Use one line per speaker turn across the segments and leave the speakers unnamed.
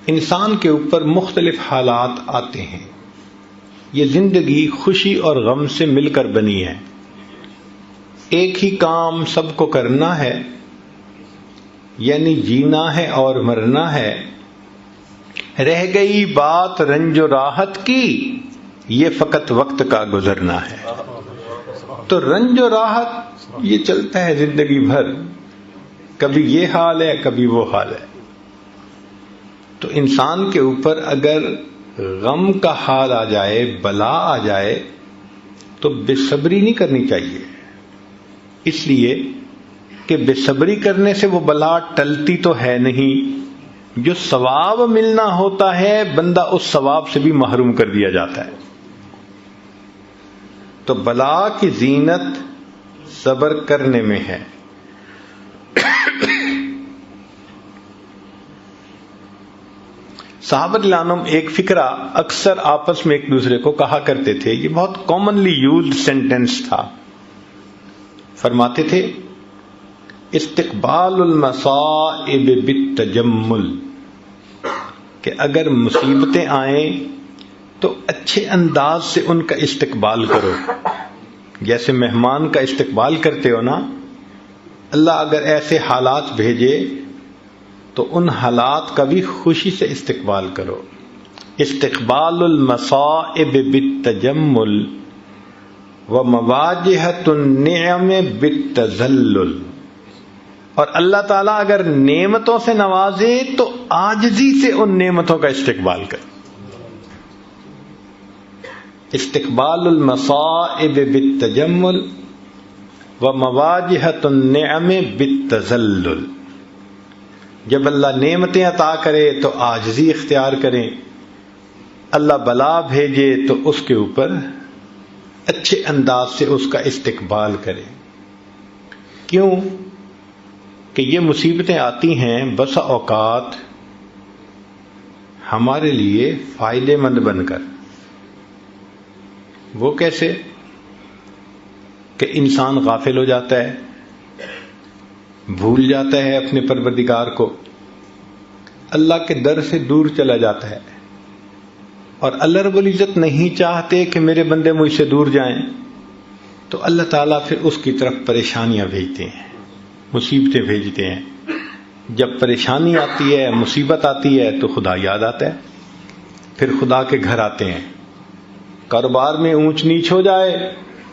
انسان کے اوپر مختلف حالات آتے ہیں. یہ زندگی خوشی اور غم سے مل کر بنی ہے. ایک ہی کام سب کو کرنا ہے، یعنی جینا ہے اور مرنا ہے. رہ گئی بات رنج و راحت کی، یہ فقط وقت کا گزرنا ہے. تو رنج و راحت یہ چلتا ہے زندگی بھر، کبھی یہ حال ہے کبھی وہ حال ہے. تو انسان کے اوپر اگر غم کا حال آ جائے، بلا آ جائے، تو بے صبری نہیں کرنی چاہیے، اس لیے کہ بے صبری کرنے سے وہ بلا ٹلتی تو ہے نہیں. جو ثواب ملنا ہوتا ہے بندہ اس ثواب سے بھی محروم کر دیا جاتا ہے. تو بلا کی زینت صبر کرنے میں ہے. صحابہ رضی اللہ عنہم ایک فقرہ اکثر آپس میں ایک دوسرے کو کہا کرتے تھے، یہ بہت کامنلی یوزڈ سینٹینس تھا. فرماتے تھے استقبال المصائب بالتجمل، کہ اگر مصیبتیں آئیں تو اچھے انداز سے ان کا استقبال کرو. جیسے مہمان کا استقبال کرتے ہو نا، اللہ اگر ایسے حالات بھیجے تو ان حالات کا بھی خوشی سے استقبال کرو. استقبال المصائب بالتجمل ومواجہۃ النعم بالتذلل. اور اللہ تعالیٰ اگر نعمتوں سے نوازے تو عاجزی سے ان نعمتوں کا استقبال کرو. استقبال المصائب بالتجمل ومواجہۃ النعم بالتذلل. جب اللہ نعمتیں عطا کرے تو عاجزی اختیار کریں، اللہ بلا بھیجے تو اس کے اوپر اچھے انداز سے اس کا استقبال کریں. کیوں کہ یہ مصیبتیں آتی ہیں بسا اوقات ہمارے لیے فائدے مند بن کر. وہ کیسے کہ انسان غافل ہو جاتا ہے، بھول جاتا ہے اپنے پروردگار کو، اللہ کے در سے دور چلا جاتا ہے. اور اللہ رب العزت نہیں چاہتے کہ میرے بندے مجھ سے دور جائیں، تو اللہ تعالیٰ پھر اس کی طرف پریشانیاں بھیجتے ہیں، مصیبتیں بھیجتے ہیں. جب پریشانی آتی ہے، مصیبت آتی ہے تو خدا یاد آتا ہے، پھر خدا کے گھر آتے ہیں. کاروبار میں اونچ نیچ ہو جائے،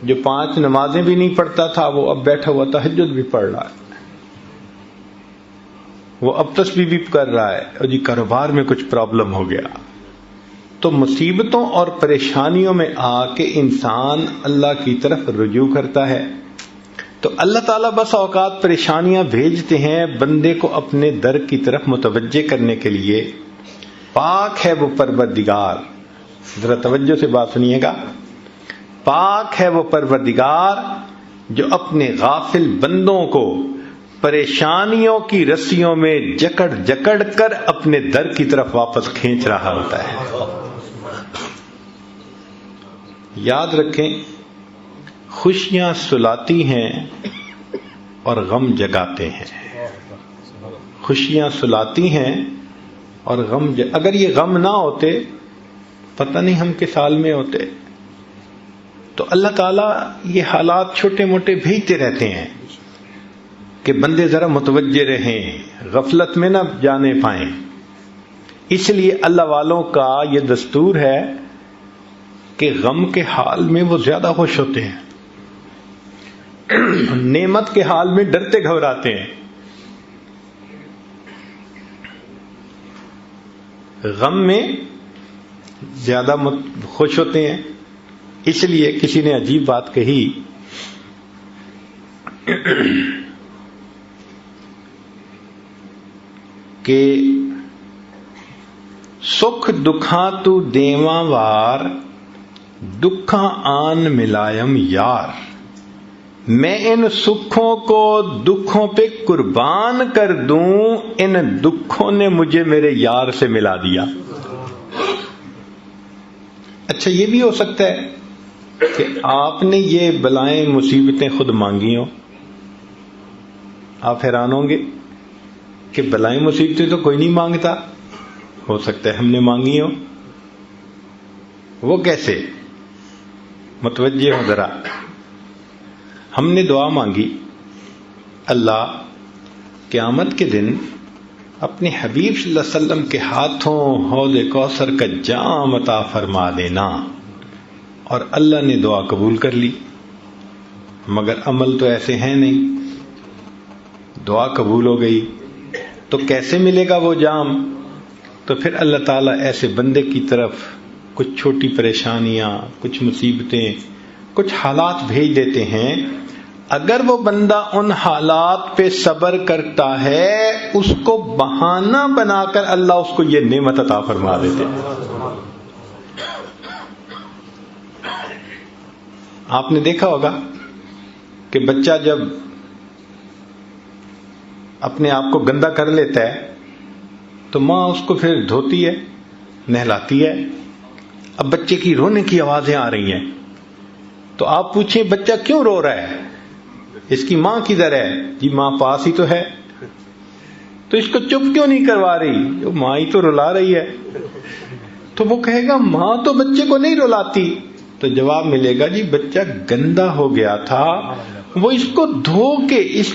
جو 5 نمازیں بھی نہیں پڑھتا تھا وہ اب بیٹھا ہوا تہجد بھی پڑھ رہا ہے، وہ اب تسبیح بھی کر رہا ہے، اور جی کاروبار میں کچھ پرابلم ہو گیا. تو مصیبتوں اور پریشانیوں میں آ کے انسان اللہ کی طرف رجوع کرتا ہے. تو اللہ تعالیٰ بس اوقات پریشانیاں بھیجتے ہیں بندے کو اپنے در کی طرف متوجہ کرنے کے لیے. پاک ہے وہ پروردگار، ذرا توجہ سے بات سنیے گا. پاک ہے وہ پروردگار جو اپنے غافل بندوں کو پریشانیوں کی رسیوں میں جکڑ جکڑ کر اپنے در کی طرف واپس کھینچ رہا ہوتا ہے. یاد رکھیں، خوشیاں سلاتی ہیں اور غم جگاتے ہیں. خوشیاں سلاتی ہیں اور غم اگر یہ غم نہ ہوتے پتہ نہیں ہم کس حال میں ہوتے. تو اللہ تعالیٰ یہ حالات چھوٹے موٹے بھیجتے رہتے ہیں کہ بندے ذرا متوجہ رہیں، غفلت میں نہ جانے پائیں. اس لیے اللہ والوں کا یہ دستور ہے کہ غم کے حال میں وہ زیادہ خوش ہوتے ہیں، نعمت کے حال میں ڈرتے گھبراتے ہیں. غم میں زیادہ خوش ہوتے ہیں. اس لیے کسی نے عجیب بات کہی کہ سکھ دکھاں تو دیواں وار، دکھاں آن ملائم یار. میں ان سکھوں کو دکھوں پہ قربان کر دوں، ان دکھوں نے مجھے میرے یار سے ملا دیا. اچھا یہ بھی ہو سکتا ہے کہ آپ نے یہ بلائیں مصیبتیں خود مانگی ہوں. آپ حیران ہوں گے کہ بلائیں مصیبتیں تو کوئی نہیں مانگتا، ہو سکتا ہے ہم نے مانگی ہو. وہ کیسے؟ متوجہ ہو ذرا. ہم نے دعا مانگی اللہ قیامت کے دن اپنے حبیب صلی اللہ علیہ وسلم کے ہاتھوں حوض کوثر کا جام عطا فرما دینا، اور اللہ نے دعا قبول کر لی. مگر عمل تو ایسے ہیں نہیں. دعا قبول ہو گئی تو کیسے ملے گا وہ جام؟ تو پھر اللہ تعالیٰ ایسے بندے کی طرف کچھ چھوٹی پریشانیاں، کچھ مصیبتیں، کچھ حالات بھیج دیتے ہیں. اگر وہ بندہ ان حالات پہ صبر کرتا ہے، اس کو بہانہ بنا کر اللہ اس کو یہ نعمت عطا فرما دیتے ہیں. آپ نے دیکھا ہوگا کہ بچہ جب اپنے آپ کو گندا کر لیتا ہے تو ماں اس کو پھر دھوتی ہے، نہلاتی ہے. اب بچے کی رونے کی آوازیں آ رہی ہیں تو آپ پوچھیں بچہ کیوں رو رہا ہے؟ اس کی ماں کدھر ہے؟ جی ماں پاس ہی تو ہے. تو اس کو چپ کیوں نہیں کروا رہی؟ ماں ہی تو رلا رہی ہے. تو وہ کہے گا ماں تو بچے کو نہیں رلاتی. تو جواب ملے گا جی بچہ گندا ہو گیا تھا، وہ اس کو دھو کے اس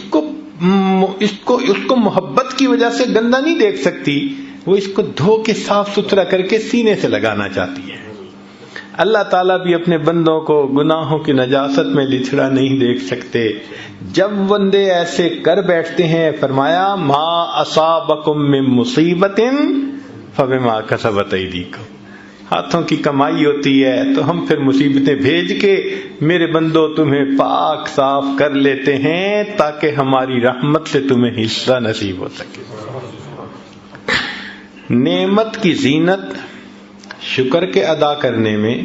کو محبت کی وجہ سے گندا نہیں دیکھ سکتی، وہ اس کو دھو کے صاف ستھرا کر کے سینے سے لگانا چاہتی ہے. اللہ تعالیٰ بھی اپنے بندوں کو گناہوں کی نجاست میں لچھڑا نہیں دیکھ سکتے. جب بندے ایسے کر بیٹھتے ہیں فرمایا ما اصابکم من مصیبت فبما کسبت ایدیکم، ہاتھوں کی کمائی ہوتی ہے تو ہم پھر مصیبتیں بھیج کے میرے بندوں تمہیں پاک صاف کر لیتے ہیں تاکہ ہماری رحمت سے تمہیں حصہ نصیب ہو سکے. نعمت کی زینت شکر کے ادا کرنے میں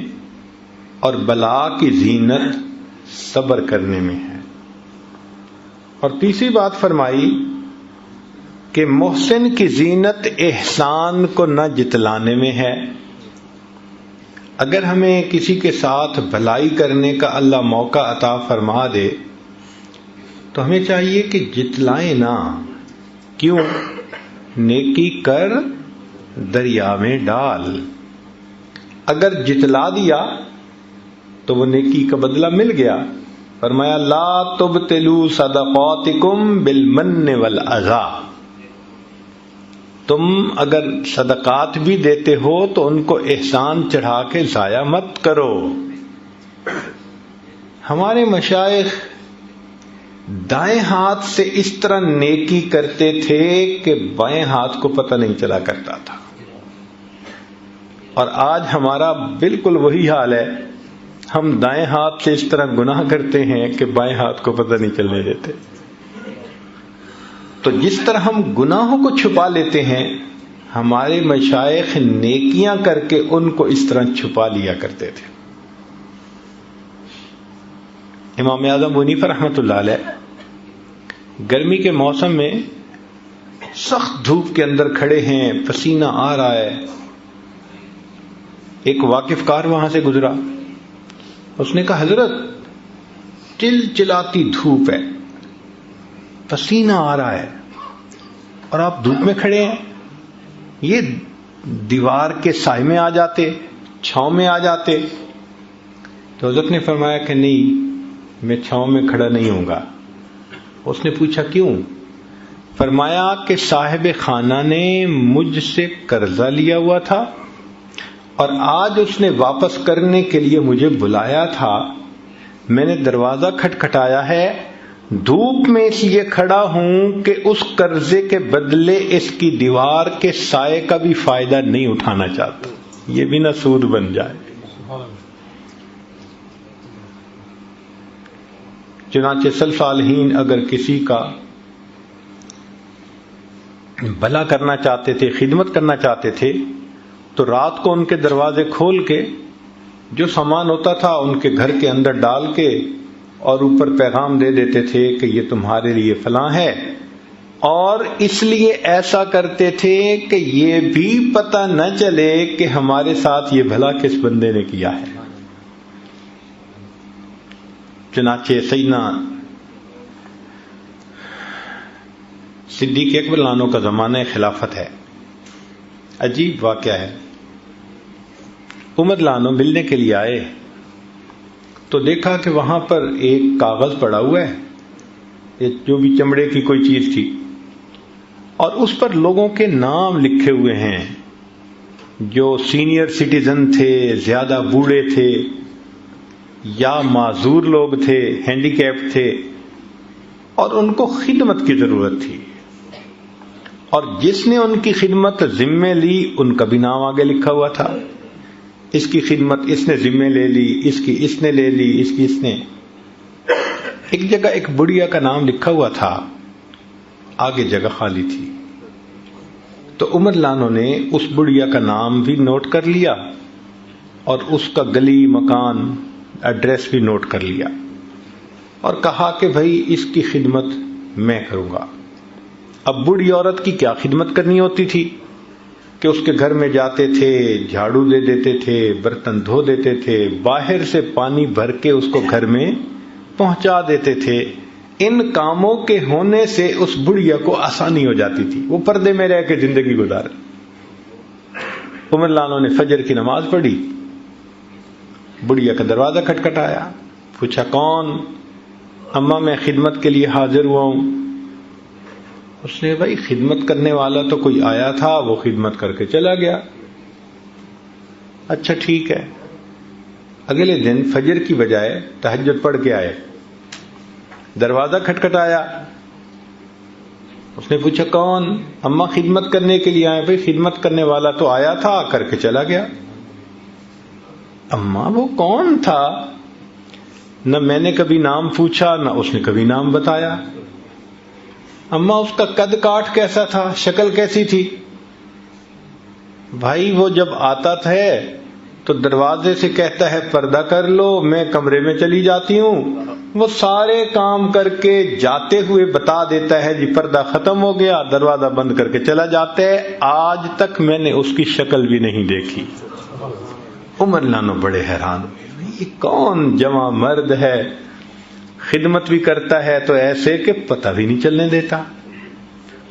اور بلا کی زینت صبر کرنے میں ہے. اور تیسری بات فرمائی کہ محسن کی زینت احسان کو نہ جتلانے میں ہے. اگر ہمیں کسی کے ساتھ بھلائی کرنے کا اللہ موقع عطا فرما دے تو ہمیں چاہیے کہ جتلائیں نہ. کیوں؟ نیکی کر دریا میں ڈال. اگر جتلا دیا تو وہ نیکی کا بدلہ مل گیا. فرمایا لا تبطلوا صدقاتکم بالمن والاذی، تم اگر صدقات بھی دیتے ہو تو ان کو احسان چڑھا کے ضائع مت کرو. ہمارے مشائخ دائیں ہاتھ سے اس طرح نیکی کرتے تھے کہ بائیں ہاتھ کو پتہ نہیں چلا کرتا تھا. اور آج ہمارا بالکل وہی حال ہے. ہم دائیں ہاتھ سے اس طرح گناہ کرتے ہیں کہ بائیں ہاتھ کو پتہ نہیں چلنے دیتے. تو جس طرح ہم گناہوں کو چھپا لیتے ہیں، ہمارے مشائخ نیکیاں کر کے ان کو اس طرح چھپا لیا کرتے تھے. امام اعظم ابو حنیفہ رحمۃ اللہ علیہ گرمی کے موسم میں سخت دھوپ کے اندر کھڑے ہیں، پسینہ آ رہا ہے. ایک واقف کار وہاں سے گزرا. اس نے کہا حضرت چل چلاتی دھوپ ہے، پسینہ آ رہا ہے اور آپ دھوپ میں کھڑے ہیں، یہ دیوار کے سائے میں آ جاتے، چھاؤں میں آ جاتے. تو حضرت نے فرمایا کہ نہیں، میں چھاؤں میں کھڑا نہیں ہوں گا. اس نے پوچھا کیوں؟ فرمایا کہ صاحب خانہ نے مجھ سے قرضہ لیا ہوا تھا اور آج اس نے واپس کرنے کے لیے مجھے بلایا تھا. میں نے دروازہ کھٹکھٹایا ہے، دھوپ میں اس لیے کھڑا ہوں کہ اس قرضے کے بدلے اس کی دیوار کے سائے کا بھی فائدہ نہیں اٹھانا چاہتا، یہ بھی نہ سود بن جائے. چنانچہ سلف صالحین اگر کسی کا بھلا کرنا چاہتے تھے، خدمت کرنا چاہتے تھے، تو رات کو ان کے دروازے کھول کے جو سامان ہوتا تھا ان کے گھر کے اندر ڈال کے اور اوپر پیغام دے دیتے تھے کہ یہ تمہارے لیے فلاں ہے. اور اس لیے ایسا کرتے تھے کہ یہ بھی پتہ نہ چلے کہ ہمارے ساتھ یہ بھلا کس بندے نے کیا ہے. چنانچہ سیدنا صدیق اکبر عنہ کا زمانہ خلافت ہے. عجیب واقعہ ہے. عمر لانو ملنے کے لیے آئے تو دیکھا کہ وہاں پر ایک کاغذ پڑا ہوا ہے، جو بھی چمڑے کی کوئی چیز تھی، اور اس پر لوگوں کے نام لکھے ہوئے ہیں جو سینئر سٹیزن تھے، زیادہ بوڑھے تھے یا معذور لوگ تھے، ہینڈی کیپ تھے، اور ان کو خدمت کی ضرورت تھی. اور جس نے ان کی خدمت ذمے لی ان کا بھی نام آگے لکھا ہوا تھا. اس کی خدمت اس نے ذمے لے لی، اس کی اس نے لے لی، اس کی اس نے. ایک جگہ ایک بڑھیا کا نام لکھا ہوا تھا، آگے جگہ خالی تھی. تو عمر لانو نے اس بڑھیا کا نام بھی نوٹ کر لیا اور اس کا گلی، مکان، ایڈریس بھی نوٹ کر لیا، اور کہا کہ بھائی اس کی خدمت میں کروں گا. اب بوڑھی عورت کی کیا خدمت کرنی ہوتی تھی کہ اس کے گھر میں جاتے تھے، جھاڑو دے دیتے تھے، برتن دھو دیتے تھے، باہر سے پانی بھر کے اس کو گھر میں پہنچا دیتے تھے. ان کاموں کے ہونے سے اس بڑھیا کو آسانی ہو جاتی تھی، وہ پردے میں رہ کے زندگی گزارے. عمر لانو نے فجر کی نماز پڑھی، بڑھیا کا دروازہ کھٹکھٹایا، پوچھا کون؟ اماں میں خدمت کے لیے حاضر ہوا ہوں. اس نے بھائی خدمت کرنے والا تو کوئی آیا تھا، وہ خدمت کر کے چلا گیا. اچھا ٹھیک ہے. اگلے دن فجر کی بجائے تہجد پڑھ کے آئے، دروازہ کھٹکھٹایا. اس نے پوچھا کون؟ اماں خدمت کرنے کے لیے آئے. بھائی خدمت کرنے والا تو آیا تھا، کر کے چلا گیا. اماں وہ کون تھا؟ نہ میں نے کبھی نام پوچھا، نہ اس نے کبھی نام بتایا. اماں اس کا قد کاٹ کیسا تھا، شکل کیسی تھی؟ بھائی وہ جب آتا تھا تو دروازے سے کہتا ہے پردہ کر لو، میں کمرے میں چلی جاتی ہوں. وہ سارے کام کر کے جاتے ہوئے بتا دیتا ہے جی پردہ ختم ہو گیا، دروازہ بند کر کے چلا جاتا ہے. آج تک میں نے اس کی شکل بھی نہیں دیکھی. عمر لانو بڑے حیران ہوئے، یہ کون جواں مرد ہے، خدمت بھی کرتا ہے تو ایسے کہ پتہ بھی نہیں چلنے دیتا،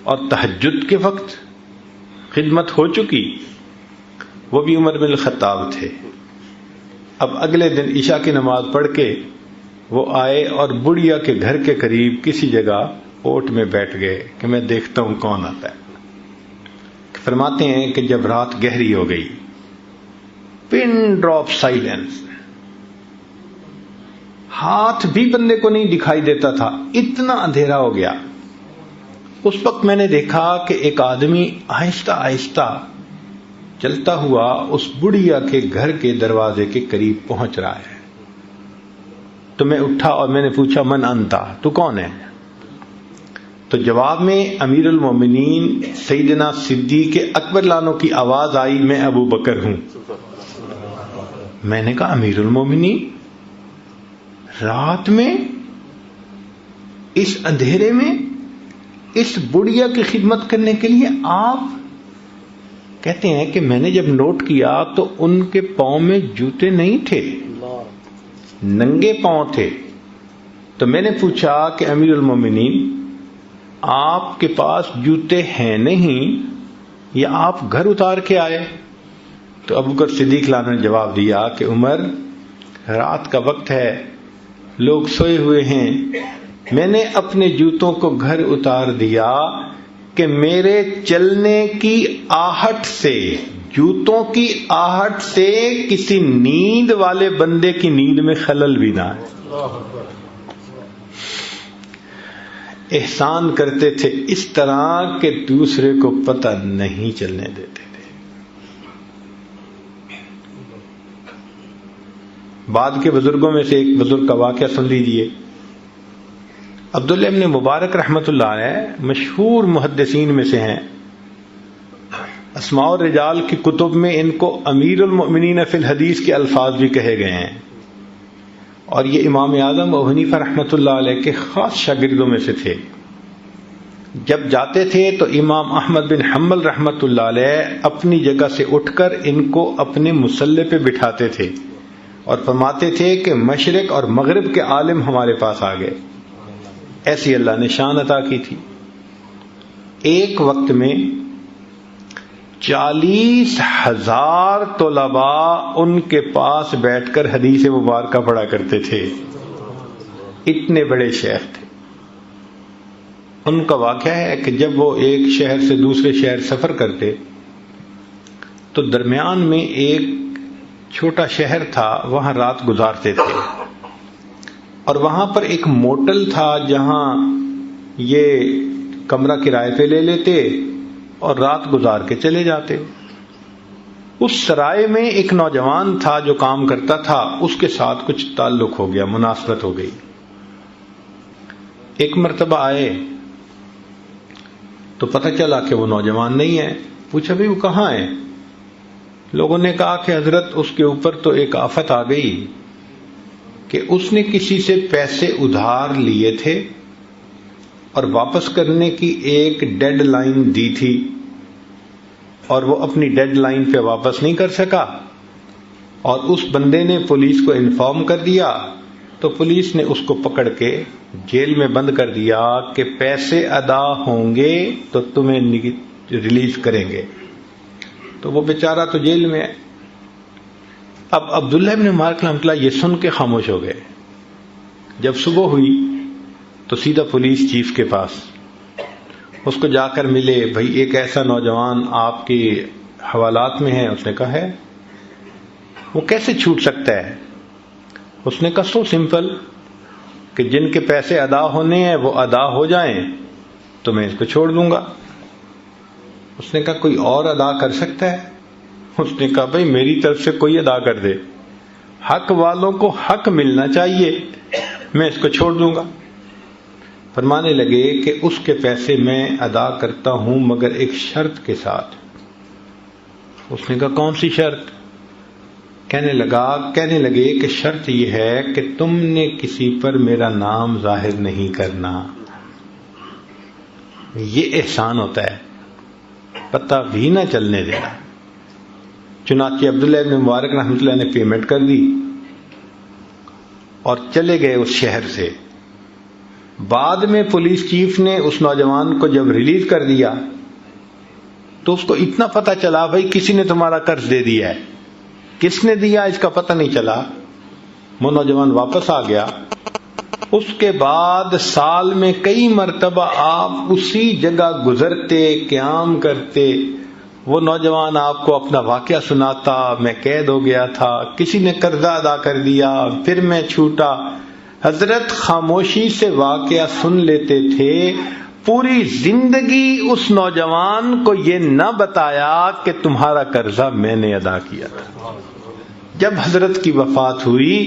اور تہجد کے وقت خدمت ہو چکی. وہ بھی عمر بن الخطاب تھے. اب اگلے دن عشاء کی نماز پڑھ کے وہ آئے اور بڑھیا کے گھر کے قریب کسی جگہ اوٹ میں بیٹھ گئے کہ میں دیکھتا ہوں کون آتا ہے. فرماتے ہیں کہ جب رات گہری ہو گئی، پن ڈراپ سائلنس، ہاتھ بھی بندے کو نہیں دکھائی دیتا تھا، اتنا اندھیرا ہو گیا. اس وقت میں نے دیکھا کہ ایک آدمی آہستہ آہستہ چلتا ہوا اس بڑھیا کے گھر کے دروازے کے قریب پہنچ رہا ہے. تو میں اٹھا اور میں نے پوچھا من انتا، تو کون ہے؟ تو جواب میں امیر المومنین سیدنا صدیق اکبر لانو کی آواز آئی، میں ابو بکر ہوں. میں نے کہا امیر المومنین رات میں، اس اندھیرے میں، اس بڑھیا کی خدمت کرنے کے لیے آپ؟ کہتے ہیں کہ میں نے جب نوٹ کیا تو ان کے پاؤں میں جوتے نہیں تھے، ننگے پاؤں تھے. تو میں نے پوچھا کہ امیر المومنین آپ کے پاس جوتے ہیں نہیں یا آپ گھر اتار کے آئے؟ تو ابو بکر صدیق لانو نے جواب دیا کہ عمر رات کا وقت ہے، لوگ سوئے ہوئے ہیں، میں نے اپنے جوتوں کو گھر اتار دیا کہ میرے چلنے کی آہٹ سے، جوتوں کی آہٹ سے کسی نیند والے بندے کی نیند میں خلل بھی نہ آئے. احسان کرتے تھے اس طرح کہ دوسرے کو پتہ نہیں چلنے دیتے تھے. بعد کے بزرگوں میں سے ایک بزرگ کا واقعہ سن لیجئے. عبداللہ ابن مبارک رحمۃ اللہ علیہ مشہور محدثین میں سے ہیں. اسماء الرجال کی کتب میں ان کو امیر المؤمنین فی الحدیث کے الفاظ بھی کہے گئے ہیں، اور یہ امام اعظم ابو حنیفہ رحمۃ اللہ علیہ کے خاص شاگردوں میں سے تھے. جب جاتے تھے تو امام احمد بن حنبل رحمۃ اللہ علیہ اپنی جگہ سے اٹھ کر ان کو اپنے مصلی پہ بٹھاتے تھے اور فرماتے تھے کہ مشرق اور مغرب کے عالم ہمارے پاس آ گئے. ایسی اللہ نے شان عطا کی تھی. ایک وقت میں 40,000 طلباء ان کے پاس بیٹھ کر حدیث مبارکہ پڑھا کرتے تھے. اتنے بڑے شیخ تھے. ان کا واقعہ ہے کہ جب وہ ایک شہر سے دوسرے شہر سفر کرتے تو درمیان میں ایک چھوٹا شہر تھا، وہاں رات گزارتے تھے. اور وہاں پر ایک موٹل تھا جہاں یہ کمرہ کرائے پہ لے لیتے اور رات گزار کے چلے جاتے. اس سرائے میں ایک نوجوان تھا جو کام کرتا تھا، اس کے ساتھ کچھ تعلق ہو گیا، مناسبت ہو گئی. ایک مرتبہ آئے تو پتہ چلا کہ وہ نوجوان نہیں ہے. پوچھا بھی وہ کہاں ہے؟ لوگوں نے کہا کہ حضرت اس کے اوپر تو ایک آفت آ گئی کہ اس نے کسی سے پیسے ادھار لیے تھے اور واپس کرنے کی ایک ڈیڈ لائن دی تھی، اور وہ اپنی ڈیڈ لائن پہ واپس نہیں کر سکا، اور اس بندے نے پولیس کو انفارم کر دیا تو پولیس نے اس کو پکڑ کے جیل میں بند کر دیا کہ پیسے ادا ہوں گے تو تمہیں ریلیز کریں گے. تو وہ بیچارہ تو جیل میں ہے. اب عبداللہ ابن مبارک رحمۃ اللہ یہ سن کے خاموش ہو گئے. جب صبح ہوئی تو سیدھا پولیس چیف کے پاس اس کو جا کر ملے. بھائی ایک ایسا نوجوان آپ کے حوالات میں ہے. اس نے کہا ہے. وہ کیسے چھوٹ سکتا ہے؟ اس نے کہا سو سمپل کہ جن کے پیسے ادا ہونے ہیں وہ ادا ہو جائیں تو میں اس کو چھوڑ دوں گا. اس نے کہا کوئی اور ادا کر سکتا ہے؟ اس نے کہا بھائی میری طرف سے کوئی ادا کر دے، حق والوں کو حق ملنا چاہیے، میں اس کو چھوڑ دوں گا. فرمانے لگے کہ اس کے پیسے میں ادا کرتا ہوں مگر ایک شرط کے ساتھ. اس نے کہا کون سی شرط؟ کہنے لگے کہ شرط یہ ہے کہ تم نے کسی پر میرا نام ظاہر نہیں کرنا. یہ احسان ہوتا ہے، پتہ بھی نہ چلنے دینا. چنانچہ عبداللہ ابن مبارک رحمۃ اللہ نے پیمنٹ کر دی اور چلے گئے اس شہر سے. بعد میں پولیس چیف نے اس نوجوان کو جب ریلیز کر دیا تو اس کو اتنا پتہ چلا بھائی کسی نے تمہارا قرض دے دیا ہے. کس نے دیا اس کا پتہ نہیں چلا. وہ نوجوان واپس آ گیا. اس کے بعد سال میں کئی مرتبہ آپ اسی جگہ گزرتے، قیام کرتے، وہ نوجوان آپ کو اپنا واقعہ سناتا، میں قید ہو گیا تھا، کسی نے قرضہ ادا کر دیا، پھر میں چھوٹا. حضرت خاموشی سے واقعہ سن لیتے تھے. پوری زندگی اس نوجوان کو یہ نہ بتایا کہ تمہارا قرضہ میں نے ادا کیا تھا. جب حضرت کی وفات ہوئی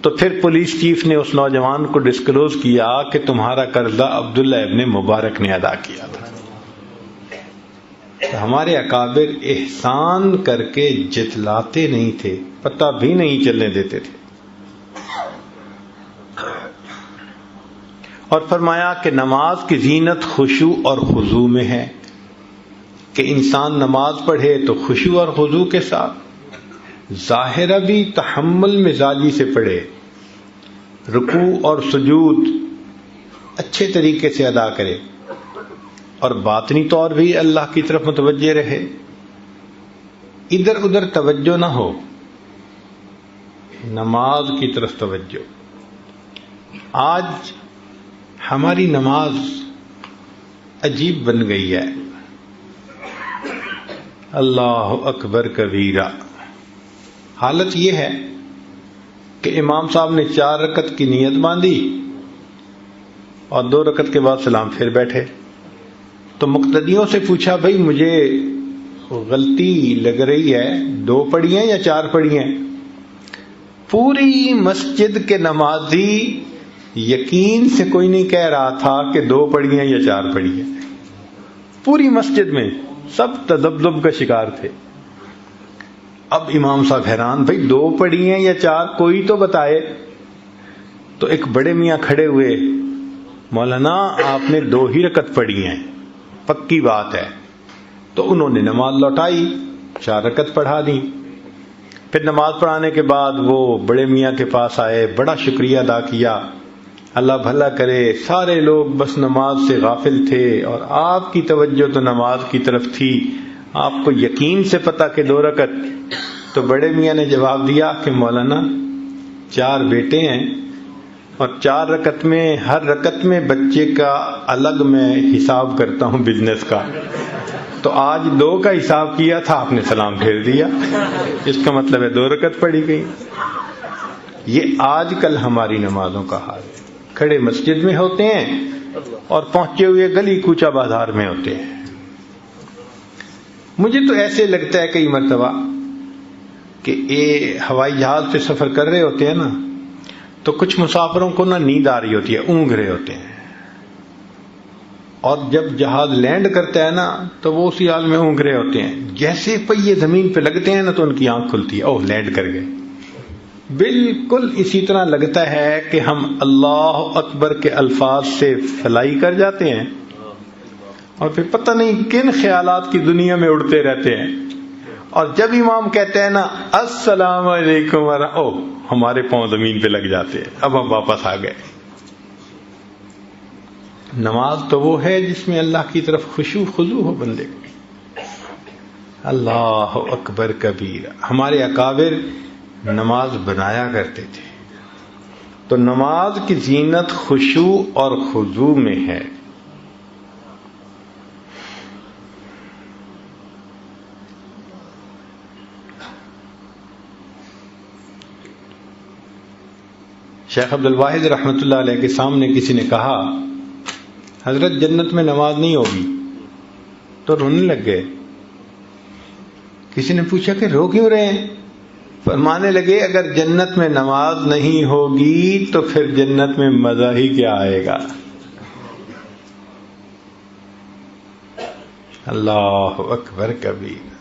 تو پھر پولیس چیف نے اس نوجوان کو ڈسکلوز کیا کہ تمہارا قرضہ عبداللہ ابن مبارک نے ادا کیا تھا. تو ہمارے اکابر احسان کر کے جتلاتے نہیں تھے، پتہ بھی نہیں چلنے دیتے تھے. اور فرمایا کہ نماز کی زینت خشوع اور خضوع میں ہے، کہ انسان نماز پڑھے تو خشوع اور خضوع کے ساتھ، ظاہرہ بھی تحمل مزاجی سے پڑھے، رکوع اور سجود اچھے طریقے سے ادا کرے، اور باطنی طور بھی اللہ کی طرف متوجہ رہے، ادھر ادھر توجہ نہ ہو، نماز کی طرف توجہ. آج ہماری نماز عجیب بن گئی ہے. اللہ اکبر کبیرہ. حالت یہ ہے کہ امام صاحب نے 4 رکعت کی نیت باندھی اور 2 رکعت کے بعد سلام پھر بیٹھے. تو مقتدیوں سے پوچھا بھائی مجھے غلطی لگ رہی ہے، 2 پڑھی ہیں یا 4 پڑھی ہیں؟ پوری مسجد کے نمازی یقین سے کوئی نہیں کہہ رہا تھا کہ 2 پڑھی ہیں یا 4 پڑھی ہیں. پوری مسجد میں سب تذبذب کا شکار تھے. اب امام صاحب حیران، بھائی 2 پڑھی ہیں یا 4 کوئی تو بتائے. تو ایک بڑے میاں کھڑے ہوئے، مولانا آپ نے 2 ہی رکعت پڑھی ہیں، پکی بات ہے. تو انہوں نے نماز لوٹائی، 4 رکعت پڑھا دی. پھر نماز پڑھانے کے بعد وہ بڑے میاں کے پاس آئے، بڑا شکریہ ادا کیا، اللہ بھلا کرے، سارے لوگ بس نماز سے غافل تھے اور آپ کی توجہ تو نماز کی طرف تھی. آپ کو یقین سے پتا کہ 2 رکعت، تو بڑے میاں نے جواب دیا کہ مولانا 4 بیٹے ہیں اور 4 رکعت میں ہر رکعت میں بچے کا الگ میں حساب کرتا ہوں بزنس کا، تو آج 2 کا حساب کیا تھا، آپ نے سلام پھیر دیا، اس کا مطلب ہے 2 رکعت پڑھی گئی۔ یہ آج کل ہماری نمازوں کا حال ہے، کھڑے مسجد میں ہوتے ہیں اور پہنچے ہوئے گلی کوچہ بازار میں ہوتے ہیں۔ مجھے تو ایسے لگتا ہے کئی مرتبہ کہ ہوائی جہاز سے سفر کر رہے ہوتے ہیں نا، تو کچھ مسافروں کو نا نیند آ رہی ہوتی ہے، اونگ رہے ہوتے ہیں، اور جب جہاز لینڈ کرتا ہے نا تو وہ اسی حال میں اونگ رہے ہوتے ہیں، جیسے پہیے زمین پہ لگتے ہیں نا تو ان کی آنکھ کھلتی ہے، اوہ لینڈ کر گئے۔ بالکل اسی طرح لگتا ہے کہ ہم اللہ اکبر کے الفاظ سے فلائی کر جاتے ہیں اور پھر پتہ نہیں کن خیالات کی دنیا میں اڑتے رہتے ہیں، اور جب امام کہتے ہیں نا السلام علیکم اوہ ہمارے پاؤں زمین پہ لگ جاتے ہیں، اب ہم واپس آ گئے۔ نماز تو وہ ہے جس میں اللہ کی طرف خشوع خضوع ہو بندے کو۔ اللہ اکبر کبیر۔ ہمارے اکابر نماز بنایا کرتے تھے، تو نماز کی زینت خشوع اور خضوع میں ہے۔ شیخ عبد الواحد رحمۃ اللہ علیہ کے سامنے کسی نے کہا حضرت جنت میں نماز نہیں ہوگی، تو رونے لگ گئے۔ کسی نے پوچھا کہ رو کیوں رہے ہیں؟ فرمانے لگے اگر جنت میں نماز نہیں ہوگی تو پھر جنت میں مزہ ہی کیا آئے گا۔ اللہ اکبر کبیر۔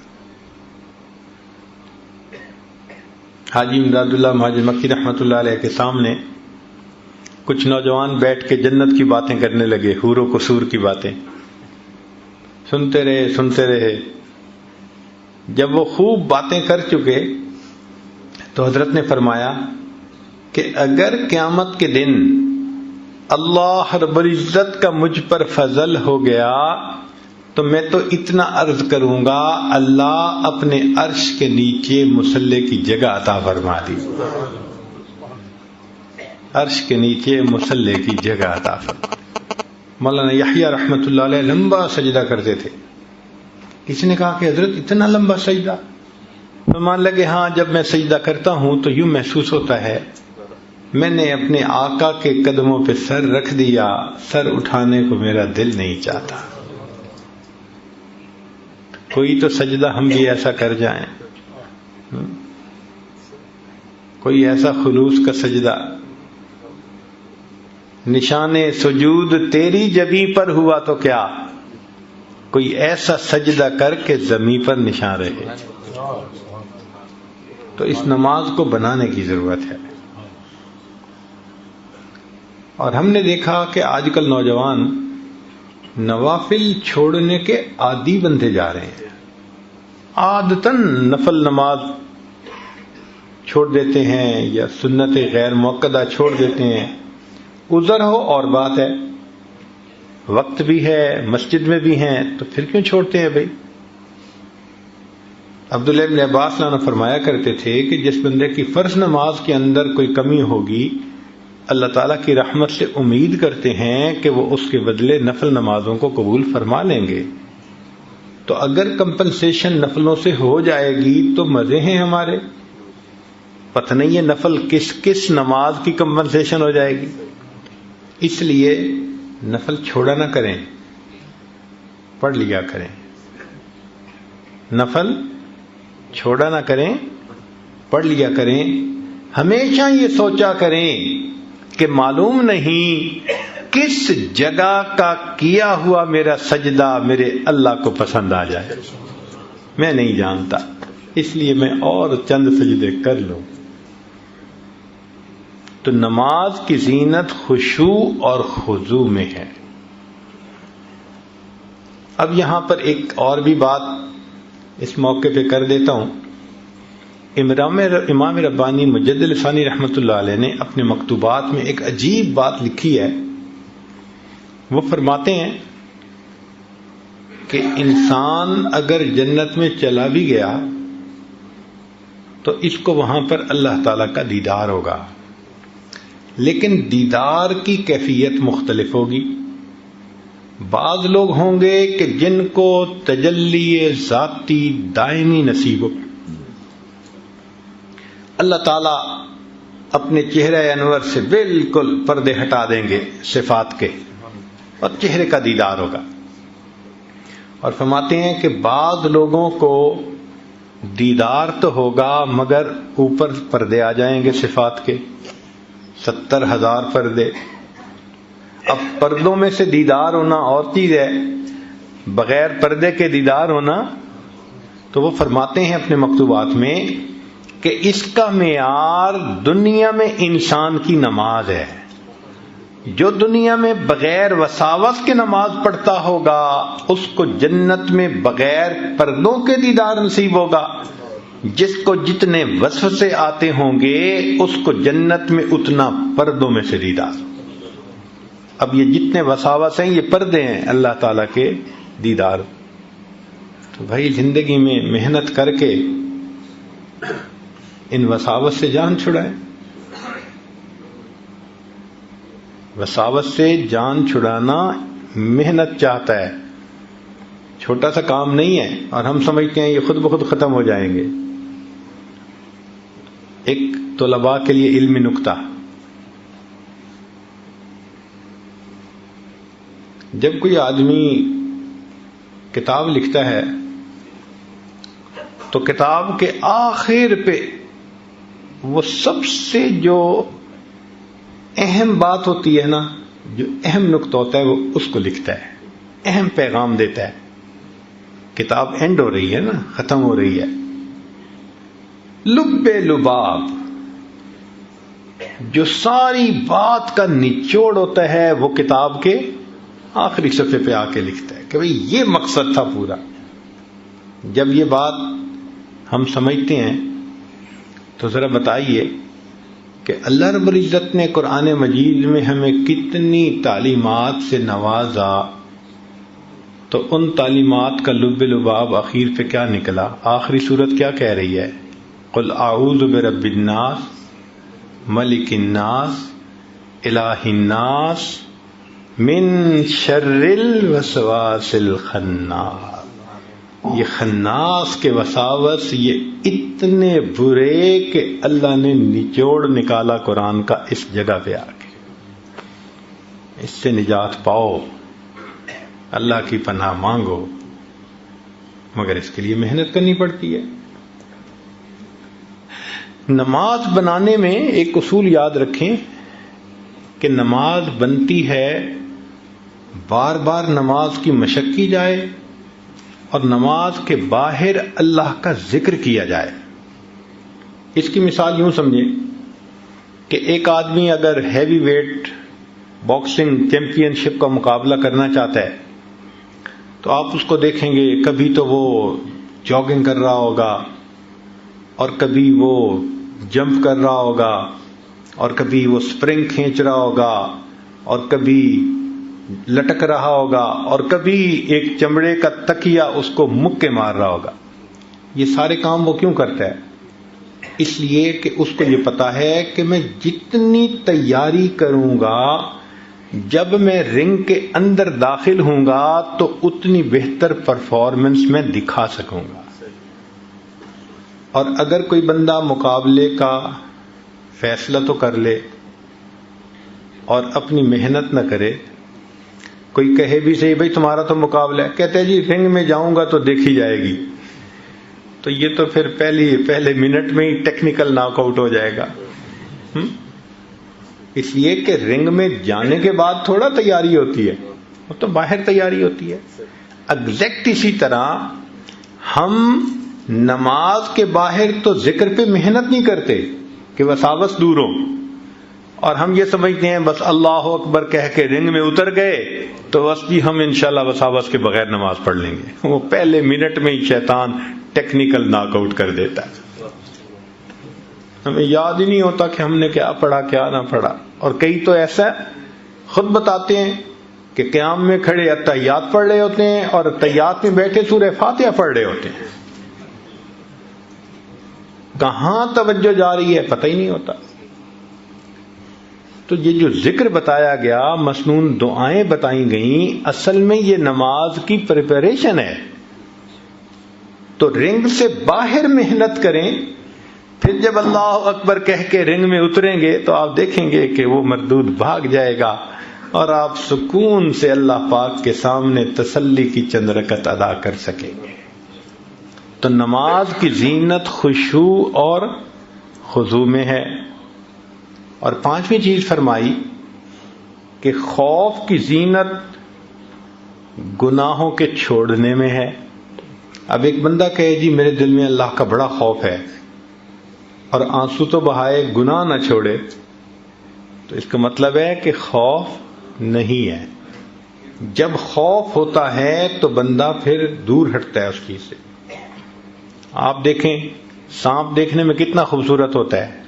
حاجی امداد اللہ مہاجر مکی رحمۃ اللہ علیہ کے سامنے کچھ نوجوان بیٹھ کے جنت کی باتیں کرنے لگے، حور و قصور کی باتیں سنتے رہے۔ جب وہ خوب باتیں کر چکے تو حضرت نے فرمایا کہ اگر قیامت کے دن اللہ رب العزت کا مجھ پر فضل ہو گیا تو میں تو اتنا عرض کروں گا اللہ اپنے عرش کے نیچے مصلی کی جگہ عطا فرما دی، عرش کے نیچے مصلی کی جگہ عطا فرما۔ مولانا یحییٰ رحمۃ اللہ علیہ لمبا سجدہ کرتے تھے۔ کسی نے کہا کہ حضرت اتنا لمبا سجدہ؟ فرمان لگے ہاں، جب میں سجدہ کرتا ہوں تو یوں محسوس ہوتا ہے میں نے اپنے آقا کے قدموں پہ سر رکھ دیا، سر اٹھانے کو میرا دل نہیں چاہتا۔ کوئی تو سجدہ ہم بھی ایسا کر جائیں، کوئی ایسا خلوص کا سجدہ، نشان سجود تیری جبیں پر ہوا تو کیا، کوئی ایسا سجدہ کر کے زمین پر نشان رہے۔ تو اس نماز کو بنانے کی ضرورت ہے۔ اور ہم نے دیکھا کہ آج کل نوجوان نوافل چھوڑنے کے عادی بنتے جا رہے ہیں، عادتاً نفل نماز چھوڑ دیتے ہیں یا سنت غیر موقدہ چھوڑ دیتے ہیں۔ عذر ہو اور بات ہے، وقت بھی ہے، مسجد میں بھی ہیں، تو پھر کیوں چھوڑتے ہیں بھائی؟ عبداللہ ابن عباس نے فرمایا کرتے تھے کہ جس بندے کی فرض نماز کے اندر کوئی کمی ہوگی اللہ تعالیٰ کی رحمت سے امید کرتے ہیں کہ وہ اس کے بدلے نفل نمازوں کو قبول فرما لیں گے۔ تو اگر کمپنسیشن نفلوں سے ہو جائے گی تو مزے ہیں ہمارے، پتہ نہیں ہے نفل کس نماز کی کمپنسیشن ہو جائے گی۔ اس لیے نفل چھوڑا نہ کریں، پڑھ لیا کریں، نفل چھوڑا نہ کریں، پڑھ لیا کریں۔ ہمیشہ یہ سوچا کریں کہ معلوم نہیں کس جگہ کا کیا ہوا میرا سجدہ میرے اللہ کو پسند آ جائے، میں نہیں جانتا، اس لیے میں اور چند سجدے کر لوں۔ تو نماز کی زینت خشوع اور خضوع میں ہے۔ اب یہاں پر ایک اور بھی بات اس موقع پہ کر دیتا ہوں۔ امام ربانی مجدد ثانی رحمۃ اللہ علیہ نے اپنے مکتوبات میں ایک عجیب بات لکھی ہے۔ وہ فرماتے ہیں کہ انسان اگر جنت میں چلا بھی گیا تو اس کو وہاں پر اللہ تعالیٰ کا دیدار ہوگا، لیکن دیدار کی کیفیت مختلف ہوگی۔ بعض لوگ ہوں گے کہ جن کو تجلی ذاتی دائمی نصیب ہو، اللہ تعالیٰ اپنے چہرہ انور سے بالکل پردے ہٹا دیں گے صفات کے، اور چہرے کا دیدار ہوگا۔ اور فرماتے ہیں کہ بعض لوگوں کو دیدار تو ہوگا مگر اوپر پردے آ جائیں گے صفات کے، 70,000 پردے۔ اب پردوں میں سے دیدار ہونا اور چیز ہے، بغیر پردے کے دیدار ہونا، تو وہ فرماتے ہیں اپنے مکتوبات میں کہ اس کا معیار دنیا میں انسان کی نماز ہے۔ جو دنیا میں بغیر وساوس کے نماز پڑھتا ہوگا اس کو جنت میں بغیر پردوں کے دیدار نصیب ہوگا، جس کو جتنے وسوسے آتے ہوں گے اس کو جنت میں اتنا پردوں میں سے دیدار۔ اب یہ جتنے وساوس ہیں یہ پردے ہیں اللہ تعالیٰ کے دیدار۔ تو بھائی زندگی میں محنت کر کے ان وساوس سے جان چھڑائیں۔ وساوس سے جان چھڑانا محنت چاہتا ہے، چھوٹا سا کام نہیں ہے، اور ہم سمجھتے ہیں یہ خود بخود ختم ہو جائیں گے۔ ایک طلباء کے لیے علمی نکتہ، جب کوئی آدمی کتاب لکھتا ہے تو کتاب کے آخر پہ وہ سب سے جو اہم بات ہوتی ہے نا، جو اہم نقطہ ہوتا ہے وہ اس کو لکھتا ہے، اہم پیغام دیتا ہے۔ کتاب اینڈ ہو رہی ہے نا، ختم ہو رہی ہے، لب لباب جو ساری بات کا نچوڑ ہوتا ہے وہ کتاب کے آخری صفحے پہ آ کے لکھتا ہے کہ بھئی یہ مقصد تھا پورا۔ جب یہ بات ہم سمجھتے ہیں تو ذرا بتائیے کہ اللہ رب العزت نے قرآن مجید میں ہمیں کتنی تعلیمات سے نوازا، تو ان تعلیمات کا لب لباب اخیر پہ کیا نکلا؟ آخری صورت کیا کہہ رہی ہے؟ قل اعوذ برب الناس ملک الناس الہ الناس من شر الوسواس الخناس۔ یہ خناس کے وساوس یہ اتنے برے کہ اللہ نے نچوڑ نکالا قرآن کا اس جگہ پہ آ کے۔ اس سے نجات پاؤ، اللہ کی پناہ مانگو، مگر اس کے لیے محنت کرنی پڑتی ہے۔ نماز بنانے میں ایک اصول یاد رکھیں کہ نماز بنتی ہے بار بار نماز کی مشق کی جائے اور نماز کے باہر اللہ کا ذکر کیا جائے۔ اس کی مثال یوں سمجھیں کہ ایک آدمی اگر ہیوی ویٹ باکسنگ چیمپئن شپ کا مقابلہ کرنا چاہتا ہے تو آپ اس کو دیکھیں گے، کبھی تو وہ جاگنگ کر رہا ہوگا، اور کبھی وہ جمپ کر رہا ہوگا، اور کبھی وہ سپرنگ کھینچ رہا ہوگا، اور کبھی لٹک رہا ہوگا، اور کبھی ایک چمڑے کا تکیا اس کو مکے مار رہا ہوگا۔ یہ سارے کام وہ کیوں کرتا ہے؟ اس لیے کہ اس کو یہ پتا ہے کہ میں جتنی تیاری کروں گا، جب میں رنگ کے اندر داخل ہوں گا تو اتنی بہتر پرفارمنس میں دکھا سکوں گا۔ اور اگر کوئی بندہ مقابلے کا فیصلہ تو کر لے اور اپنی محنت نہ کرے، کوئی کہے بھی صحیح بھائی تمہارا تو مقابلہ ہے، کہتے ہیں جی رنگ میں جاؤں گا تو دیکھی جائے گی، تو یہ تو پھر پہلے منٹ میں ہی ٹیکنیکل ناک آؤٹ ہو جائے گا۔ اس لیے کہ رنگ میں جانے کے بعد تھوڑا تیاری ہوتی ہے، وہ تو باہر تیاری ہوتی ہے۔ ایگزیکٹ اسی طرح ہم نماز کے باہر تو ذکر پہ محنت نہیں کرتے کہ وساوس دور ہو، اور ہم یہ سمجھتے ہیں بس اللہ اکبر کہہ کے رنگ میں اتر گئے تو بس جی ہم انشاءاللہ وساوس کے بغیر نماز پڑھ لیں گے۔ وہ پہلے منٹ میں ہی شیطان ٹیکنیکل ناک آؤٹ کر دیتا ہے، ہمیں یاد ہی نہیں ہوتا کہ ہم نے کیا پڑھا کیا نہ پڑھا۔ اور کئی تو ایسا خود بتاتے ہیں کہ قیام میں کھڑے اتحیات پڑھ رہے ہوتے ہیں اور اتحیات میں بیٹھے سورہ فاتحہ پڑھ رہے ہوتے ہیں. کہاں توجہ جا رہی ہے پتہ ہی نہیں ہوتا. تو یہ جو ذکر بتایا گیا، مسنون دعائیں بتائی گئیں، اصل میں یہ نماز کی پریپریشن ہے. تو رنگ سے باہر محنت کریں، پھر جب اللہ اکبر کہہ کے رنگ میں اتریں گے تو آپ دیکھیں گے کہ وہ مردود بھاگ جائے گا اور آپ سکون سے اللہ پاک کے سامنے تسلی کی چند رکعت ادا کر سکیں گے. تو نماز کی زینت خشوع اور خضوع میں ہے. اور پانچویں چیز فرمائی کہ خوف کی زینت گناہوں کے چھوڑنے میں ہے. اب ایک بندہ کہے جی میرے دل میں اللہ کا بڑا خوف ہے، اور آنسو تو بہائے گناہ نہ چھوڑے، تو اس کا مطلب ہے کہ خوف نہیں ہے. جب خوف ہوتا ہے تو بندہ پھر دور ہٹتا ہے اس چیز سے. آپ دیکھیں سانپ دیکھنے میں کتنا خوبصورت ہوتا ہے،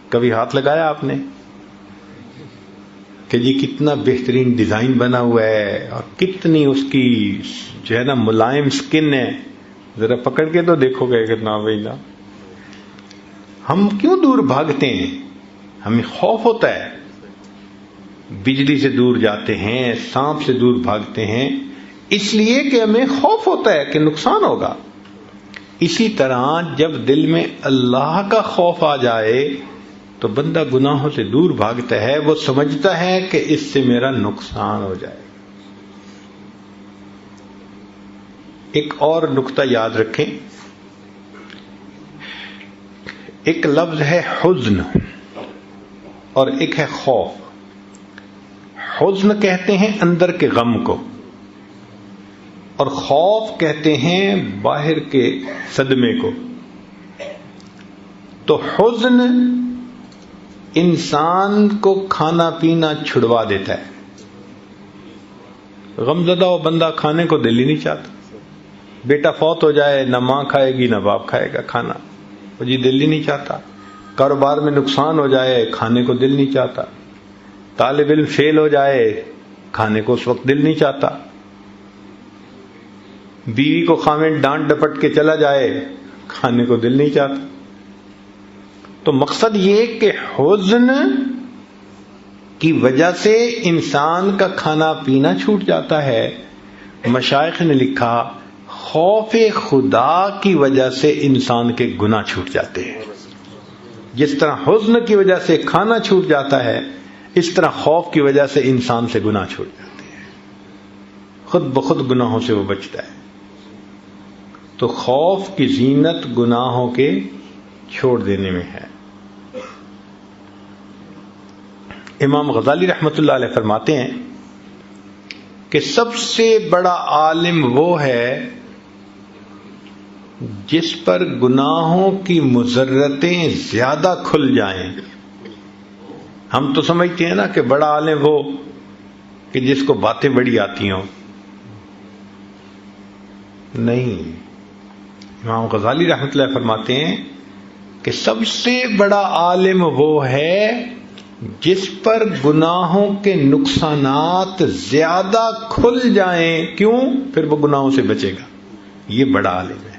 کبھی ہاتھ لگایا آپ نے کہ جی کتنا بہترین ڈیزائن بنا ہوا ہے اور کتنی اس کی جو ہے نا ملائم سکن ہے، ذرا پکڑ کے تو دیکھو گے کتنا بھائی نا. ہم کیوں دور بھاگتے ہیں؟ ہمیں خوف ہوتا ہے، بجلی سے دور جاتے ہیں، سانپ سے دور بھاگتے ہیں، اس لیے کہ ہمیں خوف ہوتا ہے کہ نقصان ہوگا. اسی طرح جب دل میں اللہ کا خوف آ جائے تو بندہ گناہوں سے دور بھاگتا ہے. وہ سمجھتا ہے کہ اس سے میرا نقصان ہو جائے. ایک اور نقطہ یاد رکھیں، ایک لفظ ہے حزن اور ایک ہے خوف. حزن کہتے ہیں اندر کے غم کو، اور خوف کہتے ہیں باہر کے صدمے کو. تو حزن انسان کو کھانا پینا چھڑوا دیتا ہے. غمزدہ ہو بندہ کھانے کو دل ہی نہیں چاہتا. بیٹا فوت ہو جائے، نہ ماں کھائے گی نہ باپ کھائے گا کھانا، وہ جی دل ہی نہیں چاہتا. کاروبار میں نقصان ہو جائے، کھانے کو دل نہیں چاہتا. طالب علم فیل ہو جائے، کھانے کو اس وقت دل نہیں چاہتا. بیوی کو خاوند ڈانٹ ڈپٹ کے چلا جائے، کھانے کو دل نہیں چاہتا. تو مقصد یہ کہ حزن کی وجہ سے انسان کا کھانا پینا چھوٹ جاتا ہے. مشائخ نے لکھا خوف خدا کی وجہ سے انسان کے گناہ چھوٹ جاتے ہیں. جس طرح حزن کی وجہ سے کھانا چھوٹ جاتا ہے، اس طرح خوف کی وجہ سے انسان سے گناہ چھوٹ جاتے ہیں. خود بخود گناہوں سے وہ بچتا ہے. تو خوف کی زینت گناہوں کے چھوڑ دینے میں ہے. امام غزالی رحمۃ اللہ علیہ فرماتے ہیں کہ سب سے بڑا عالم وہ ہے جس پر گناہوں کی مضرتیں زیادہ کھل جائیں. ہم تو سمجھتے ہیں نا کہ بڑا عالم وہ کہ جس کو باتیں بڑی آتی ہوں. نہیں، امام غزالی رحمۃ اللہ فرماتے ہیں کہ سب سے بڑا عالم وہ ہے جس پر گناہوں کے نقصانات زیادہ کھل جائیں. کیوں؟ پھر وہ گناہوں سے بچے گا. یہ بڑا عالم ہے.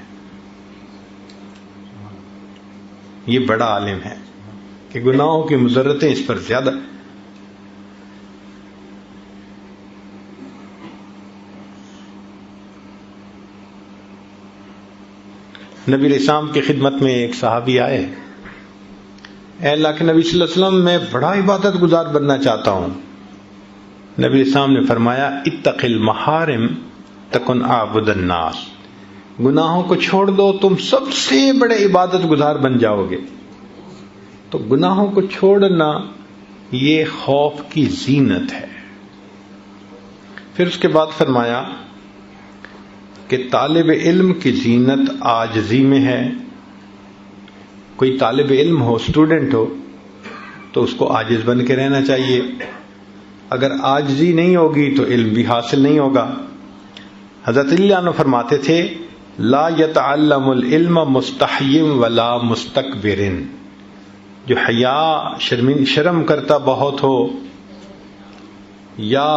یہ بڑا عالم ہے کہ گناہوں کی مضرتیں اس پر زیادہ. نبی علیہ السلام کی خدمت میں ایک صحابی آئے، اے اللہ کے نبی صلی اللہ علیہ وسلم میں بڑا عبادت گزار بننا چاہتا ہوں. نبی علیہ السلام نے فرمایا اتق المحارم تکن اعبد الناس. گناہوں کو چھوڑ دو، تم سب سے بڑے عبادت گزار بن جاؤ گے. تو گناہوں کو چھوڑنا یہ خوف کی زینت ہے. پھر اس کے بعد فرمایا کہ طالب علم کی زینت عاجزی میں ہے. کوئی طالب علم ہو، اسٹوڈنٹ ہو، تو اس کو عاجز بن کے رہنا چاہیے. اگر عاجزی نہیں ہوگی تو علم بھی حاصل نہیں ہوگا. حضرت علی عنہ فرماتے تھے لا يتعلم العلم مستحی ولا مستکبر. جو حیا شرم کرتا بہت ہو یا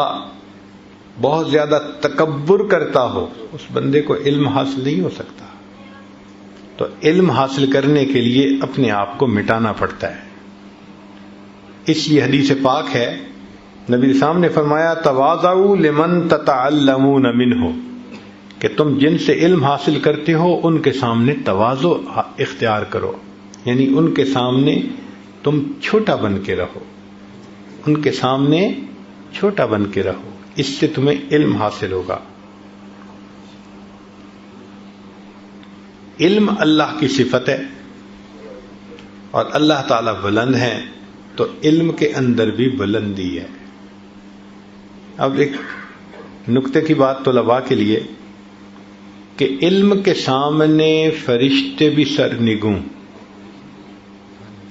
بہت زیادہ تکبر کرتا ہو، اس بندے کو علم حاصل نہیں ہو سکتا. تو علم حاصل کرنے کے لیے اپنے آپ کو مٹانا پڑتا ہے. اس لیے حدیث پاک ہے، نبی اسلام نے فرمایا تواضعوا لمن تتعلمون منہ، کہ تم جن سے علم حاصل کرتے ہو ان کے سامنے تواضع اختیار کرو، یعنی ان کے سامنے تم چھوٹا بن کے رہو، ان کے سامنے چھوٹا بن کے رہو، اس سے تمہیں علم حاصل ہوگا. علم اللہ کی صفت ہے اور اللہ تعالی بلند ہے، تو علم کے اندر بھی بلندی ہے. اب ایک نکتے کی بات طلباء کے لیے کہ علم کے سامنے فرشتے بھی سرنگوں،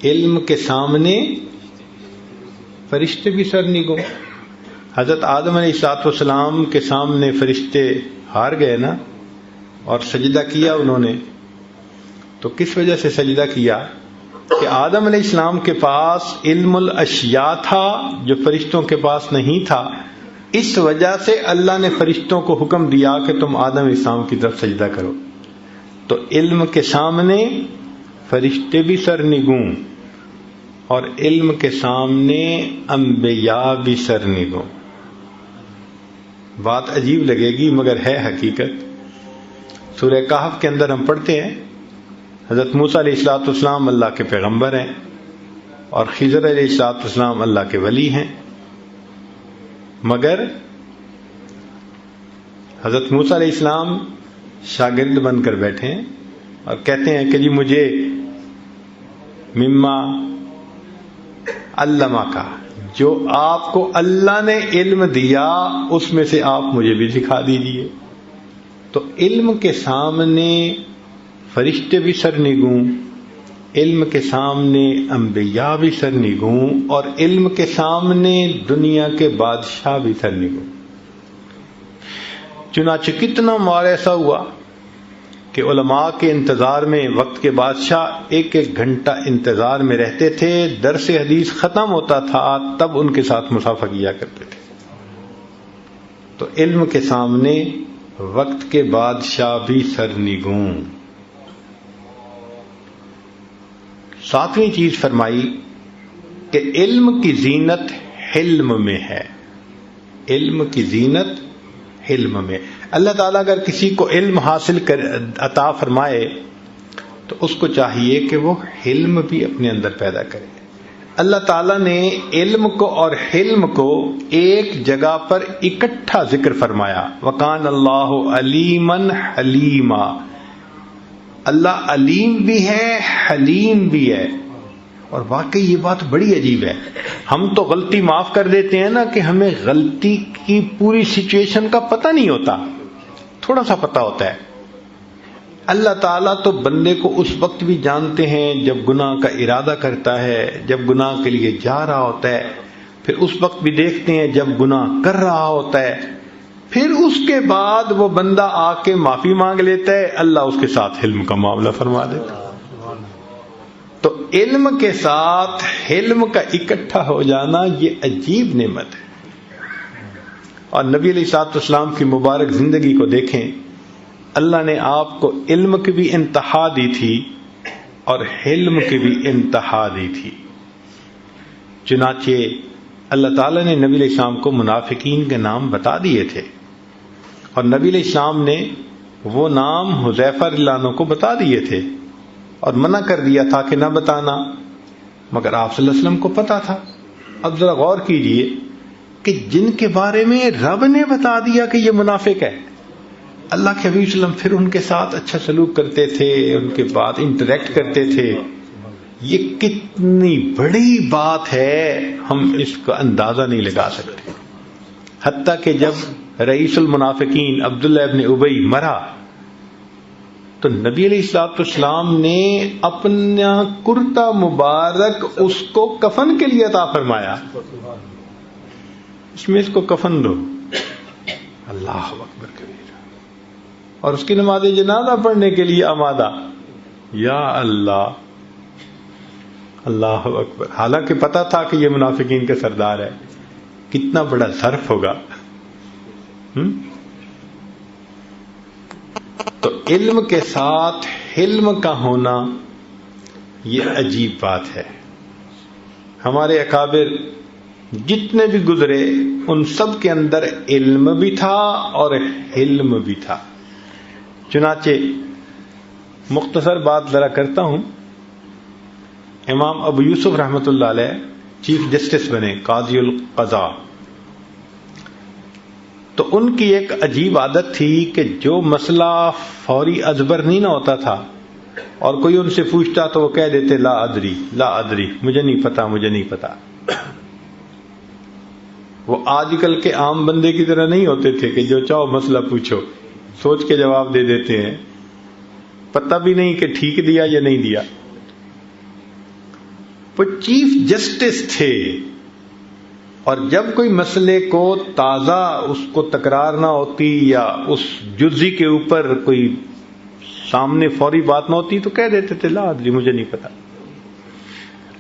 علم کے سامنے فرشتے بھی سرنگوں. حضرت آدم علیہ السلام کے سامنے فرشتے ہار گئے نا، اور سجدہ کیا انہوں نے. تو کس وجہ سے سجدہ کیا؟ کہ آدم علیہ السلام کے پاس علم الاشیاء تھا جو فرشتوں کے پاس نہیں تھا. اس وجہ سے اللہ نے فرشتوں کو حکم دیا کہ تم آدم علیہ السلام کی طرف سجدہ کرو. تو علم کے سامنے فرشتے بھی سرنگوں اور علم کے سامنے انبیاء بھی سرنگوں. بات عجیب لگے گی مگر ہے حقیقت. سورہ کہف کے اندر ہم پڑھتے ہیں حضرت موسیٰ علیہ السلام اللہ کے پیغمبر ہیں اور خضر علیہ السلام اللہ کے ولی ہیں، مگر حضرت موسیٰ علیہ السلام شاگرد بن کر بیٹھے ہیں اور کہتے ہیں کہ جی مجھے مما علمہ کا، جو آپ کو اللہ نے علم دیا اس میں سے آپ مجھے بھی سکھا دیجئے. تو علم کے سامنے فرشتے بھی سرنگوں، علم کے سامنے انبیاء بھی سرنگوں، اور علم کے سامنے دنیا کے بادشاہ بھی سرنگوں. چنانچہ کتنا مار ایسا ہوا کہ علماء کے انتظار میں وقت کے بادشاہ ایک ایک گھنٹہ انتظار میں رہتے تھے، درس حدیث ختم ہوتا تھا تب ان کے ساتھ مصافحہ کیا کرتے تھے. تو علم کے سامنے وقت کے بادشاہ بھی سرنگوں. ساتویں چیز فرمائی کہ علم کی زینت حلم میں ہے. علم کی زینت حلم میں. اللہ تعالیٰ اگر کسی کو علم حاصل عطا فرمائے تو اس کو چاہیے کہ وہ حلم بھی اپنے اندر پیدا کرے. اللہ تعالیٰ نے علم کو اور حلم کو ایک جگہ پر اکٹھا ذکر فرمایا. وَقَانَ اللَّهُ عَلِيمًا حَلِيمًا. اللہ علیم بھی ہے حلیم بھی ہے. اور واقعی یہ بات بڑی عجیب ہے. ہم تو غلطی معاف کر دیتے ہیں نا کہ ہمیں غلطی کی پوری سچویشن کا پتہ نہیں ہوتا، تھوڑا سا پتہ ہوتا ہے. اللہ تعالیٰ تو بندے کو اس وقت بھی جانتے ہیں جب گناہ کا ارادہ کرتا ہے، جب گناہ کے لیے جا رہا ہوتا ہے، پھر اس وقت بھی دیکھتے ہیں جب گناہ کر رہا ہوتا ہے، پھر اس کے بعد وہ بندہ آ کے معافی مانگ لیتا ہے، اللہ اس کے ساتھ علم کا معاملہ فرما دیتا ہے. تو علم کے ساتھ علم کا اکٹھا ہو جانا یہ عجیب نعمت ہے. اور نبی علیہ السلام کی مبارک زندگی کو دیکھیں، اللہ نے آپ کو علم کی بھی انتہا دی تھی اور حلم کی بھی انتہا دی تھی. چنانچہ اللہ تعالیٰ نے نبی علیہ السلام کو منافقین کے نام بتا دیے تھے، اور نبی علیہ السلام نے وہ نام حذیفہ رضی اللہ عنہ کو بتا دیے تھے اور منع کر دیا تھا کہ نہ بتانا، مگر آپ صلی اللہ علیہ وسلم کو پتا تھا. اب ذرا غور کیجئے کہ جن کے بارے میں رب نے بتا دیا کہ یہ منافق ہے، اللہ کے حبیب صلی اللہ علیہ وسلم پھر ان کے ساتھ اچھا سلوک کرتے تھے، ان کے بعد انٹریکٹ کرتے تھے. یہ کتنی بڑی بات ہے، ہم اس کا اندازہ نہیں لگا سکتے. حتیٰ کہ جب رئیس المنافقین عبداللہ ابن ابی مرا تو نبی علیہ السلام نے اپنا کرتا مبارک اس کو کفن کے لیے عطا فرمایا. اس میں اس کو کفن دو. اللہ اکبر کبیرہ. اور اس کی نماز جنازہ پڑھنے کے لیے آمادہ. یا اللہ، اللہ اکبر. حالانکہ پتا تھا کہ یہ منافقین کا سردار ہے. کتنا بڑا ظرف ہوگا تو علم کے ساتھ حلم کا ہونا یہ عجیب بات ہے. ہمارے اکابر جتنے بھی گزرے ان سب کے اندر علم بھی تھا اور حلم بھی تھا. چنانچہ مختصر بات ذرا کرتا ہوں. امام ابو یوسف رحمۃ اللہ علیہ چیف جسٹس بنے، قاضی القضاء. تو ان کی ایک عجیب عادت تھی کہ جو مسئلہ فوری ازبر نہیں نہ ہوتا تھا اور کوئی ان سے پوچھتا تو وہ کہہ دیتے لا ادری لا ادری، مجھے نہیں پتا مجھے نہیں پتا. وہ آج کل کے عام بندے کی طرح نہیں ہوتے تھے کہ جو چاہو مسئلہ پوچھو، سوچ کے جواب دے دیتے ہیں، پتہ بھی نہیں کہ ٹھیک دیا یا نہیں دیا. وہ چیف جسٹس تھے اور جب کوئی مسئلے کو تازہ اس کو تکرار نہ ہوتی یا اس جزی کے اوپر کوئی سامنے فوری بات نہ ہوتی تو کہہ دیتے تھے لا ادری، مجھے نہیں پتا.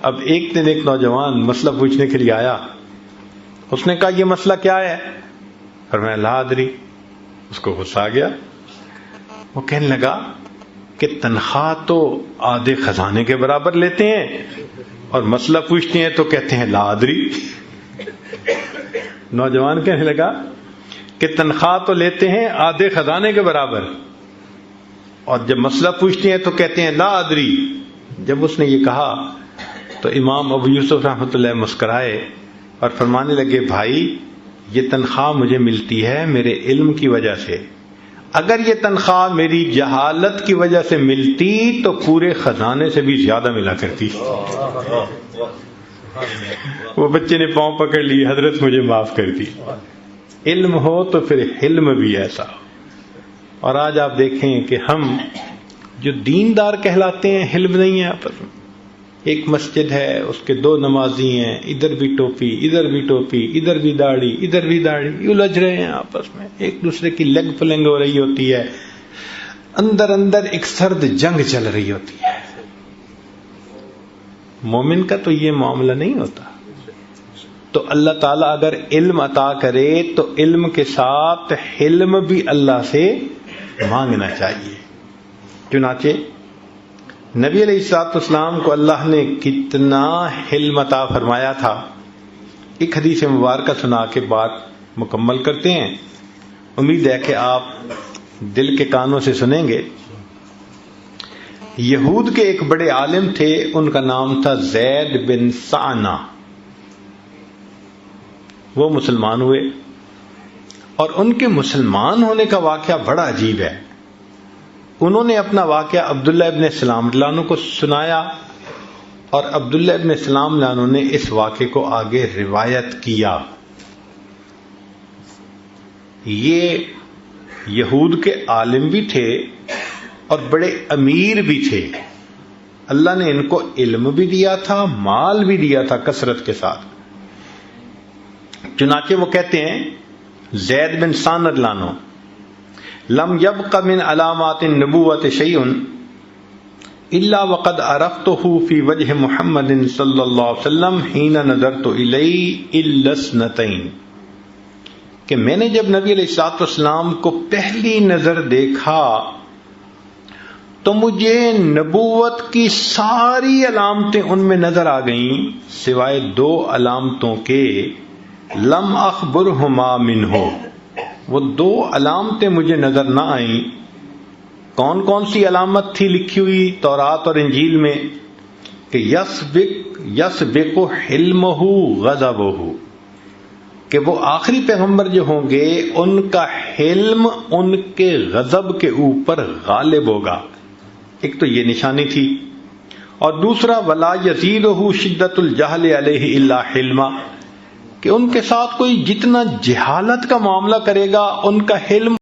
اب ایک دن ایک نوجوان مسئلہ پوچھنے کے لیے آیا. اس نے کہا یہ مسئلہ کیا ہے؟ فرمایا لا ادری. اس کو غصہ آ گیا. وہ کہنے لگا کہ تنخواہ تو آدھے خزانے کے برابر لیتے ہیں اور مسئلہ پوچھتے ہیں تو کہتے ہیں لا ادری. نوجوان کہنے لگا کہ تنخواہ تو لیتے ہیں آدھے خزانے کے برابر اور جب مسئلہ پوچھتے ہیں تو کہتے ہیں لا ادری. جب اس نے یہ کہا تو امام ابو یوسف رحمۃ اللہ مسکرائے اور فرمانے لگے بھائی یہ تنخواہ مجھے ملتی ہے میرے علم کی وجہ سے. اگر یہ تنخواہ میری جہالت کی وجہ سے ملتی تو پورے خزانے سے بھی زیادہ ملا کرتی. وہ بچے نے پاؤں پکڑ لی، حضرت مجھے معاف کر دی. علم ہو تو پھر حلم بھی ایسا. اور آج آپ دیکھیں کہ ہم جو دیندار کہلاتے ہیں حلم نہیں ہے آپس میں. ایک مسجد ہے اس کے دو نمازی ہیں، ادھر بھی ٹوپی ادھر بھی ٹوپی، ادھر بھی داڑھی ادھر بھی داڑھی، الجھ رہے ہیں آپس میں، ایک دوسرے کی لگ پلنگ ہو رہی ہوتی ہے، اندر اندر ایک سرد جنگ چل رہی ہوتی ہے. مومن کا تو یہ معاملہ نہیں ہوتا. تو اللہ تعالیٰ اگر علم عطا کرے تو علم کے ساتھ حلم بھی اللہ سے مانگنا چاہیے. چنانچہ نبی علیہ الصلوۃ والسلام کو اللہ نے کتنا حلم عطا فرمایا تھا. ایک حدیث مبارکہ سنا کے بات مکمل کرتے ہیں. امید ہے کہ آپ دل کے کانوں سے سنیں گے. یہود کے ایک بڑے عالم تھے، ان کا نام تھا زید بن سعنہ. وہ مسلمان ہوئے اور ان کے مسلمان ہونے کا واقعہ بڑا عجیب ہے. انہوں نے اپنا واقعہ عبداللہ ابن سلام عنہ کو سنایا اور عبداللہ ابن سلام عنہ نے اس واقعے کو آگے روایت کیا. یہ یہود کے عالم بھی تھے اور بڑے امیر بھی تھے. اللہ نے ان کو علم بھی دیا تھا، مال بھی دیا تھا کثرت کے ساتھ. چنانچہ وہ کہتے ہیں زید بن سعنہ عنہ لم يبق من علامات النبوۃ شیء الا وقد عرفته في وجه محمد صلی اللہ علیہ وسلم حين نظرت الیہ الا اثنتین، کہ میں نے جب نبی علیہ الصلوۃ والسلام کو پہلی نظر دیکھا تو مجھے نبوت کی ساری علامتیں ان میں نظر آ گئیں سوائے دو علامتوں کے. لم اخبرہما منہ، وہ دو علامتیں مجھے نظر نہ آئیں. کون کون سی علامت تھی لکھی ہوئی تورات اور انجیل میں؟ کہ یسبق حلمہ غضبہ، کہ وہ آخری پیغمبر جو ہوں گے ان کا حلم ان کے غضب کے اوپر غالب ہوگا. ایک تو یہ نشانی تھی، اور دوسرا ولا یزیدہ شدۃ الجہل علیہ الا حلما، کہ ان کے ساتھ کوئی جتنا جہالت کا معاملہ کرے گا ان کا حلم